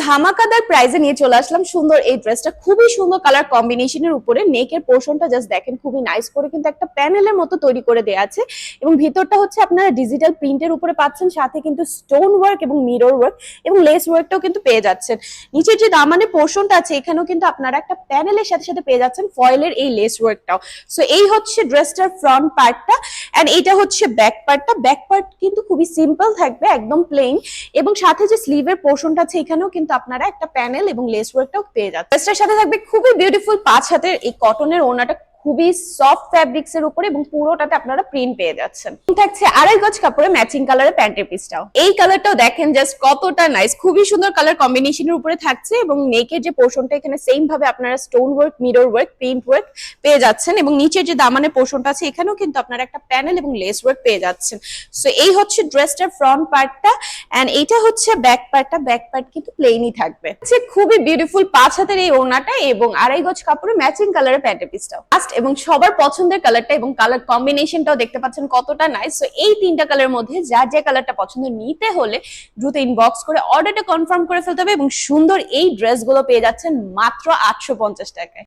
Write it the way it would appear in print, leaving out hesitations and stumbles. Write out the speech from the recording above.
ধামাকাদার প্রাইজে নিয়ে চলে আসলাম সুন্দর এই ড্রেসটা। খুবই সুন্দর কালার কম্বিনেশনের উপরে নেকের পোর্শনটা জাস্ট দেখেন, খুবই নাইস করে কিন্তু একটা প্যানেলের মতো তৈরি করে দেয়া আছে এবং ভিতরটা হচ্ছে আপনারা ডিজিটাল প্রিন্টের উপরে পাচ্ছেন, সাথে কিন্তু স্টোন ওয়ার্ক এবং মিরর ওয়ার্ক এবং লেস ওয়ার্কটাও কিন্তু পেয়ে যাচ্ছেন। নিচের যে দামানের পোর্শনটা আছে এখানেও কিন্তু আপনারা একটা প্যানেলের সাথে সাথে পেয়ে যাচ্ছেন ফয়েলের এই লেস ওয়ার্কটাও। সো এই হচ্ছে ড্রেসটার ফ্রন্ট পার্টটা এন্ড এটা হচ্ছে ব্যাক পার্টটা। ব্যাক পার্ট কিন্তু খুবই সিম্পল থাকবে, একদম প্লেন, এবং সাথে যে স্লিভের পোর্শনটা আছে এখানেও কিন্তু আপনারা একটা প্যানেল এবং লেস ওয়ার্কটাও পেয়ে যাচ্ছেন। ড্রেসটার সাথে থাকবে খুবই বিউটিফুল 5 হাতের এই কটনের ওড়নাটা, খুবই সফট ফ্যাব্রিক্স এর উপরে এবং পুরোটাতে আপনারা প্রিন্ট পেয়ে যাচ্ছেন। থাকছে আড়াই গজ কাপড়ে ম্যাচিং কালারের প্যান্টের পিসটাও। এই কালারটাও দেখেন জাস্ট কতটা নাইস, খুবই সুন্দর কালার কম্বিনেশনের উপরে থাকছে এবং নেকের যে পোর্শনটা এখানে সেম ভাবে আপনারা stone work, mirror work, print work পেয়ে যাচ্ছেন এবং নিচের যে দামানের পোর্শনটা আছে এখানেও কিন্তু আপনারা একটা প্যানেল এবং লেস ওয়ার্ক পেয়ে যাচ্ছেন। সো এই হচ্ছে ড্রেসটার ফ্রন্ট পার্টটা এন্ড এইটা হচ্ছে ব্যাক পার্টটা। ব্যাক পার্ট কিন্তু প্লেনই থাকবে। খুবই বিউটিফুল 5 হাতের এই ওড়নাটা এবং আড়াই গজ কাপড়ে ম্যাচিং কালারের প্যান্টের পিসটাও এবং সবার পছন্দের কালারটা এবং কালার কম্বিনেশনটাও দেখতে পাচ্ছেন কতটা নাইস। সো এই তিনটা কালারের মধ্যে যার যে কালারটা পছন্দ নিতে হলে দ্রুত ইনবক্স করে অর্ডারটা কনফার্ম করে ফেলতে হবে এবং সুন্দর এই ড্রেসগুলো পেয়ে যাচ্ছেন মাত্র 850 টাকায়।